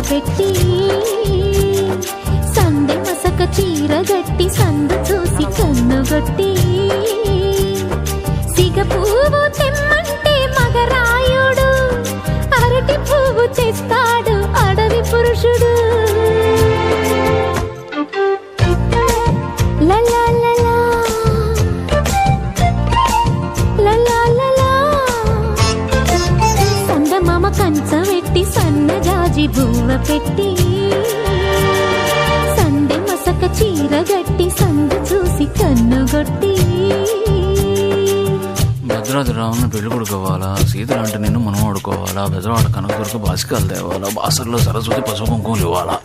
పెట్టి సందె మసక చీర గట్టి సందు చూసి కన్నుగొట్టి సిగ పువ్వు తెమ్మంటే మగరాయుడు అరటి పువ్వు తెస్తాడు అడవి పురుషుడు. సందమామ కంచ పెట్టి సన్నజాజి బువ్వ పెట్టి సందె మసక చీర గట్టి సందు చూసి కన్నుగొట్టి భద్రాద్రి రావును పెళ్లి కొడుకోవాలా, సీతలు అంటే నిన్ను మనం ఆడుకోవాలా, బెజవాడ కనకదుర్గ బాసికాలు తేవాలా, బాసర్లో సరస్వతి పసుపు కుంకుమలు ఇవ్వాలా.